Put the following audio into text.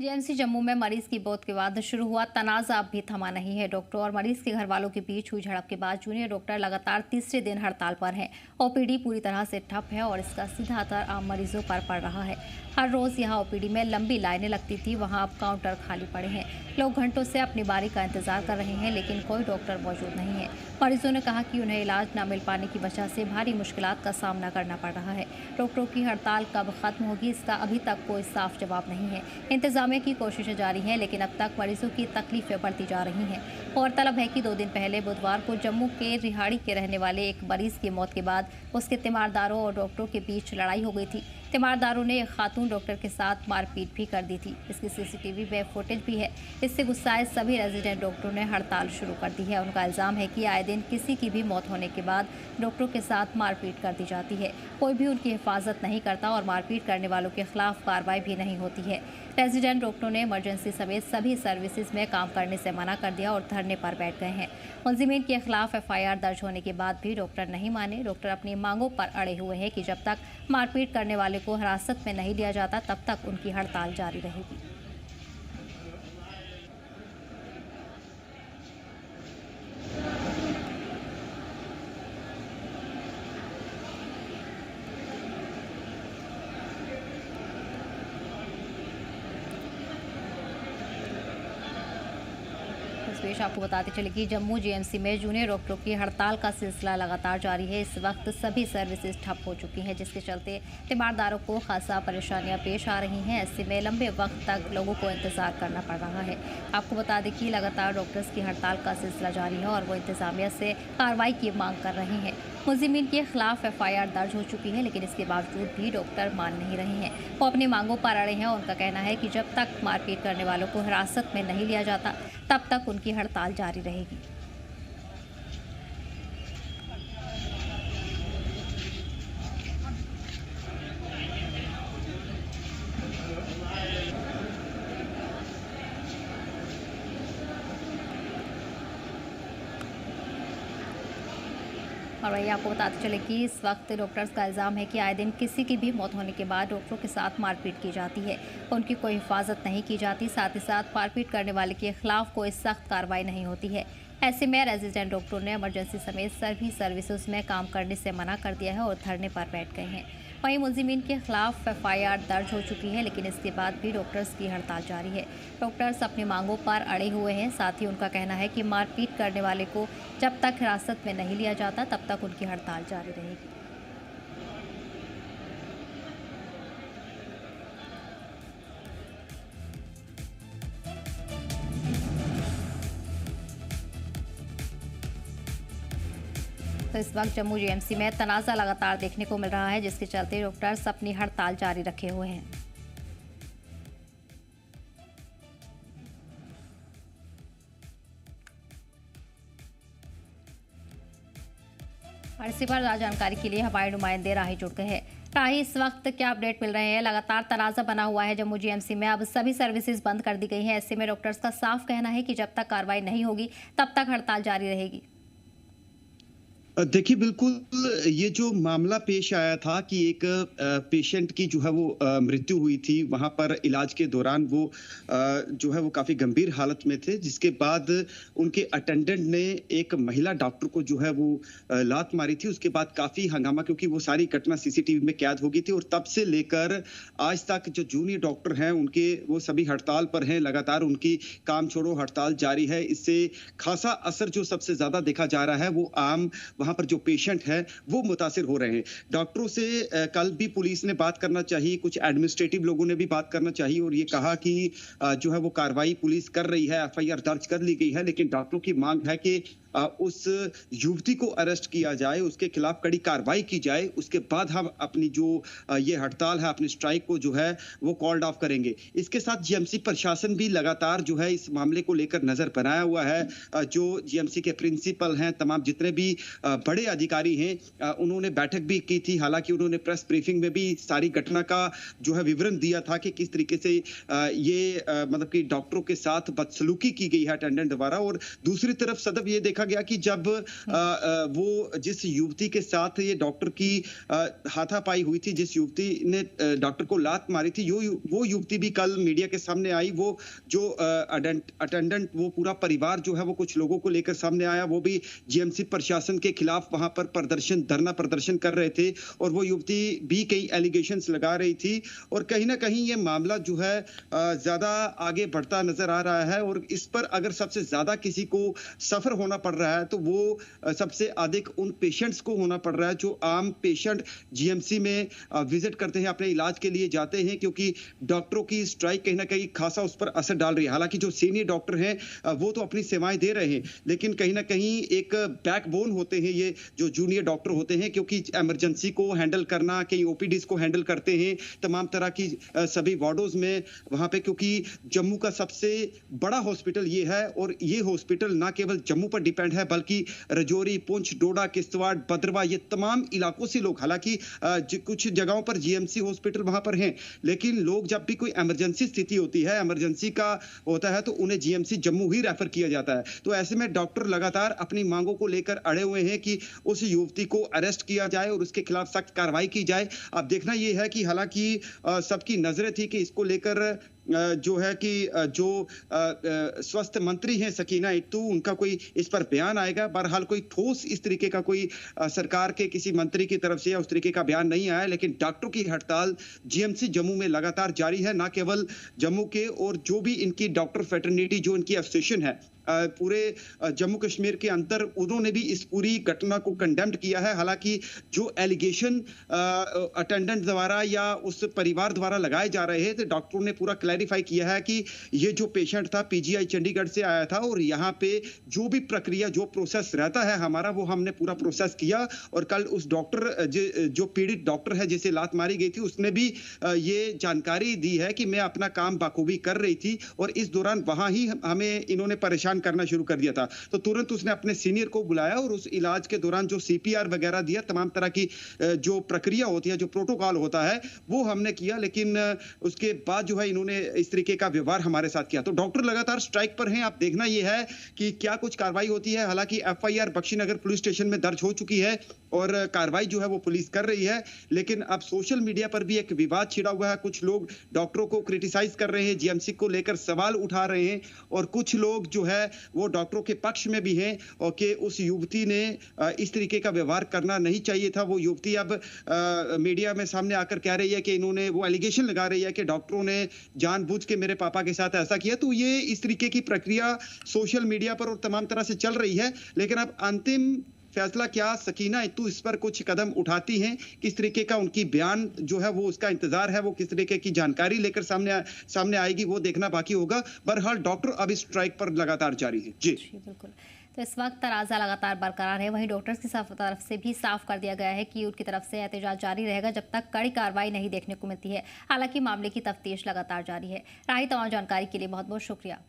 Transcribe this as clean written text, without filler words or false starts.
GMC Jammu में मरीज की मौत के बाद शुरू हुआ तनाजा अब भी थमा नहीं है। डॉक्टर और मरीज के घर वालों के बीच हुई झड़प के बाद जूनियर डॉक्टर लगातार तीसरे दिन हड़ताल पर हैं। ओपीडी पूरी तरह से ठप है और इसका सीधा असर आम मरीजों पर पड़ रहा है। हर रोज यहां ओपीडी में लंबी लाइनें लगती थी, वहां अब काउंटर खाली पड़े हैं। लोग घंटों से अपनी बारी का इंतजार कर रहे हैं, लेकिन कोई डॉक्टर मौजूद नहीं है। मरीजों ने कहा कि उन्हें इलाज न मिल पाने की वजह से भारी मुश्किलात का सामना करना पड़ रहा है। डॉक्टरों की हड़ताल कब खत्म होगी, इसका अभी तक कोई साफ जवाब नहीं है। इंतजामिया की कोशिशें जारी हैं, लेकिन अब तक मरीजों की तकलीफें बढ़ती जा रही हैं। गौरतलब है कि 2 दिन पहले बुधवार को जम्मू के रिहाड़ी के रहने वाले एक मरीज की मौत के बाद उसके तीमारदारों और डॉक्टरों के बीच लड़ाई हो गई थी। तीमारदारों ने एक खातून डॉक्टर के साथ मारपीट भी कर दी थी। इसकी सीसीटीवी में फुटेज भी है। इससे गुस्साए सभी रेजिडेंट डॉक्टरों ने हड़ताल शुरू कर दी है। उनका इल्जाम है कि आए दिन किसी की भी मौत होने के बाद डॉक्टरों के साथ मारपीट कर दी जाती है। कोई भी उनकी हिफाजत नहीं करता और मारपीट करने वालों के खिलाफ कार्रवाई भी नहीं होती है। रेजिडेंट डॉक्टरों ने इमरजेंसी समेत सभी सर्विसेज में काम करने से मना कर दिया और धरने पर बैठ गए हैं। मुलजिमीन के खिलाफ एफआईआर दर्ज होने के बाद भी डॉक्टर नहीं माने। डॉक्टर अपनी मांगों पर अड़े हुए हैं कि जब तक मारपीट करने वाले को हिरासत में नहीं लिया जाता तब तक उनकी हड़ताल जारी रहेगी। इस बीच आपको बताते चले कि जम्मू जीएमसी में जूनियर डॉक्टरों की हड़ताल का सिलसिला लगातार जारी है। इस वक्त सभी सर्विसेज ठप हो चुकी हैं, जिसके चलते तीमारदारों को खासा परेशानियां पेश आ रही हैं। ऐसे में लंबे वक्त तक लोगों को इंतजार करना पड़ रहा है। आपको बता दें कि लगातार डॉक्टर्स की हड़ताल का सिलसिला जारी है और वो इंतजामिया से कार्रवाई की मांग कर रहे हैं। मुलजिमीन के खिलाफ एफआईआर दर्ज हो चुकी है, लेकिन इसके बावजूद भी डॉक्टर मान नहीं रहे हैं। वो अपनी मांगों पर अड़े हैं। उनका कहना है कि जब तक मारपीट करने वालों को हिरासत में नहीं लिया जाता तब तक उनकी हड़ताल जारी रहेगी। और वही आपको बताते चले कि इस वक्त डॉक्टर्स का इल्ज़ाम है कि आए दिन किसी की भी मौत होने के बाद डॉक्टरों के साथ मारपीट की जाती है। उनकी कोई हिफाजत नहीं की जाती। साथ ही साथ मारपीट करने वाले के खिलाफ कोई सख्त कार्रवाई नहीं होती है। ऐसे में रेजिडेंट डॉक्टरों ने इमरजेंसी समेत सभी सर्विसेज में काम करने से मना कर दिया है और धरने पर बैठ गए हैं। वहीं मुलजिमीन के खिलाफ एफआईआर दर्ज हो चुकी है, लेकिन इसके बाद भी डॉक्टर्स की हड़ताल जारी है। डॉक्टर्स अपनी मांगों पर अड़े हुए हैं। साथ ही उनका कहना है कि मारपीट करने वाले को जब तक हिरासत में नहीं लिया जाता तब तक उनकी हड़ताल जारी रहेगी। तो इस वक्त जम्मू जीएमसी में तनाज़ा लगातार देखने को मिल रहा है, जिसके चलते डॉक्टर्स अपनी हड़ताल जारी रखे हुए हैं। और इसी पर जानकारी के लिए हमारे नुमाइंदे राही जुड़ गए हैं। राही, इस वक्त क्या अपडेट मिल रहे हैं? लगातार तनाज़ा बना हुआ है जम्मू जीएमसी में। अब सभी सर्विसेज बंद कर दी गई हैं। ऐसे में डॉक्टर्स का साफ कहना है कि जब तक कार्रवाई नहीं होगी तब तक हड़ताल जारी रहेगी। देखिए, बिल्कुल ये जो मामला पेश आया था कि एक पेशेंट की जो है वो मृत्यु हुई थी, वहां पर इलाज के दौरान वो जो है वो काफी गंभीर हालत में थे, जिसके बाद उनके अटेंडेंट ने एक महिला डॉक्टर को जो है वो लात मारी थी। उसके बाद काफी हंगामा, क्योंकि वो सारी घटना सीसीटीवी में कैद हो गई थी और तब से लेकर आज तक जो जूनियर डॉक्टर हैं उनके वो सभी हड़ताल पर हैं। लगातार उनकी काम छोड़ो हड़ताल जारी है। इससे खासा असर जो सबसे ज्यादा देखा जा रहा है वो आम वहां पर जो पेशेंट है वो मुतासिर हो रहे हैं। डॉक्टरों से कल भी पुलिस ने बात करना चाहिए, कुछ एडमिनिस्ट्रेटिव लोगों ने भी बात करना चाहिए और ये कहा कि जो है वो कार्रवाई पुलिस कर रही है, एफआईआर दर्ज कर ली गई है, लेकिन डॉक्टरों की मांग है कि उस युवती को अरेस्ट किया जाए, उसके खिलाफ कड़ी कार्रवाई की जाए, उसके बाद हम अपनी जो ये हड़ताल है, अपनी स्ट्राइक को जो है वो कॉल्ड ऑफ करेंगे। इसके साथ जीएमसी प्रशासन भी लगातार जो है इस मामले को लेकर नजर बनाया हुआ है। जो जीएमसी के प्रिंसिपल हैं, तमाम जितने भी बड़े अधिकारी हैं, उन्होंने बैठक भी की थी। हालांकि उन्होंने प्रेस ब्रीफिंग में भी सारी घटना का जो है विवरण दिया था कि किस तरीके से ये मतलब कि डॉक्टरों के साथ बदसलूकी की गई है अटेंडेंट द्वारा। और दूसरी तरफ सदब ये देखा देखा गया कि जब वो जिस युवती के साथ ये डॉक्टर की हाथापाई हुई थी, जिस युवती ने डॉक्टर को लात मारी थी, वो युवती भी कल मीडिया के सामने आई। वो जो अटेंडेंट, वो पूरा परिवार जो है वो कुछ लोगों को लेकर सामने आया। वो भी जीएमसी प्रशासन के खिलाफ वहां पर धरना प्रदर्शन कर रहे थे और वो युवती भी कई एलिगेशंस लगा रही थी। और कहीं ना कहीं ये मामला जो है ज्यादा आगे बढ़ता नजर आ रहा है और इस पर अगर सबसे ज्यादा किसी को सफर होना पड़ रहा है तो वो सबसे अधिक उन पेशेंट्स को होना पड़ रहा है जो आम पेशेंट जीएमसी में विजिट करते हैं, अपने इलाज के लिए जाते हैं, क्योंकि डॉक्टरों की स्ट्राइक कहीं ना कहीं खासा उस पर असर डाल रही है। हालांकि जो सीनियर डॉक्टर हैं वो तो अपनी सेवाएं दे रहे हैं, लेकिन कहीं ना कहीं एक बैकबोन होते हैं ये जो जूनियर डॉक्टर होते हैं, क्योंकि इमरजेंसी को हैंडल करना, कई ओपीडीज को हैंडल करते हैं, तमाम तरह की सभी वार्डोज में वहां पे, क्योंकि जम्मू का सबसे बड़ा हॉस्पिटल ये है और ये हॉस्पिटल ना केवल जम्मू पर डिपेंड है बल्कि रजौरी, पुंछ, डोडा, किश्तवाड़, भद्रवाह, ये तमाम इलाकों से लोग, हालांकि कुछ जगहों पर जीएमसी हॉस्पिटल वहां पर हैं, लेकिन लोग जब भी कोई इमरजेंसी स्थिति होती है, इमरजेंसी का होता है, तो उन्हें जीएमसी जम्मू ही रेफर किया जाता है। तो ऐसे में डॉक्टर लगातार अपनी मांगों को लेकर अड़े हुए हैं कि उस युवती को अरेस्ट किया जाए और उसके खिलाफ सख्त कार्रवाई की जाए। अब देखना यह है कि हालांकि सबकी नजरें थी कि इसको लेकर जो है कि जो स्वास्थ्य मंत्री हैं सकीना इत्तू, उनका कोई इस पर बयान आएगा। बहरहाल कोई ठोस इस तरीके का कोई सरकार के किसी मंत्री की तरफ से या उस तरीके का बयान नहीं आया, लेकिन डॉक्टरों की हड़ताल जीएमसी जम्मू में लगातार जारी है। ना केवल जम्मू के, और जो भी इनकी डॉक्टर फेटर्निटी, जो इनकी एसोसिएशन है पूरे जम्मू कश्मीर के अंदर, उन्होंने भी इस पूरी घटना को कंडेम्ड किया है। हालांकि जो एलिगेशन अटेंडेंट द्वारा या उस परिवार द्वारा लगाए जा रहे हैं, तो डॉक्टरों ने पूरा क्लैरिफाई किया है कि ये जो पेशेंट था पीजीआई चंडीगढ़ से आया था और यहाँ पे जो भी प्रक्रिया, जो प्रोसेस रहता है हमारा, वो हमने पूरा प्रोसेस किया। और कल उस डॉक्टर जो पीड़ित डॉक्टर है जिसे लात मारी गई थी, उसने भी ये जानकारी दी है कि मैं अपना काम बाखूबी कर रही थी और इस दौरान वहां ही हमें इन्होंने परेशान करना शुरू कर दिया था। तो तुरंत उसने अपने सीनियर को बुलाया और उस इलाज के दौरान जो सीपीआर वगैरह दिया, तमाम तरह की जो प्रक्रिया होती है, जो प्रोटोकॉल होता है, वो हमने किया। लेकिन उसके बाद जो है इन्होंने इस तरीके का व्यवहार हमारे साथ किया। तो डॉक्टर लगातार स्ट्राइक पर हैं। आप देखना यह है कि क्या कुछ कार्रवाई होती है। हालांकि एफआईआर बख्शीनगर पुलिस स्टेशन में दर्ज हो चुकी है और कार्रवाई जो है वो पुलिस कर रही है, लेकिन अब सोशल मीडिया पर भी एक विवाद छिड़ा हुआ है। कुछ लोग डॉक्टरों को क्रिटिसाइज कर रहे हैं, जीएमसी को लेकर सवाल उठा रहे हैं, और कुछ लोग जो है वो डॉक्टरों के पक्ष में भी हैं और कि उस युवती ने इस तरीके का व्यवहार करना नहीं चाहिए था। वो युवती अब मीडिया में सामने आकर कह रही है कि इन्होंने, वो एलिगेशन लगा रही है कि डॉक्टरों ने जानबूझ के मेरे पापा के साथ ऐसा किया। तो ये इस तरीके की प्रक्रिया सोशल मीडिया पर और तमाम तरह से चल रही है, लेकिन अब अंतिम फैसला क्या सकीना इत्तू इस पर कुछ कदम उठाती हैं, किस तरीके का उनकी बयान जो है वो उसका इंतजार है, वो किस तरीके की जानकारी लेकर सामने आएगी, वो देखना बाकी होगा। बहरहाल डॉक्टर अब इस स्ट्राइक पर लगातार जारी है। जी बिल्कुल। तो इस वक्त तनाज़ा लगातार बरकरार है। वहीं डॉक्टर्स की तरफ से भी साफ कर दिया गया है कि उनकी तरफ से एहतजाज जारी रहेगा जब तक कड़ी कार्रवाई नहीं देखने को मिलती है। हालांकि मामले की तफ्तीश लगातार जारी है। राही तमाम जानकारी के लिए बहुत बहुत शुक्रिया।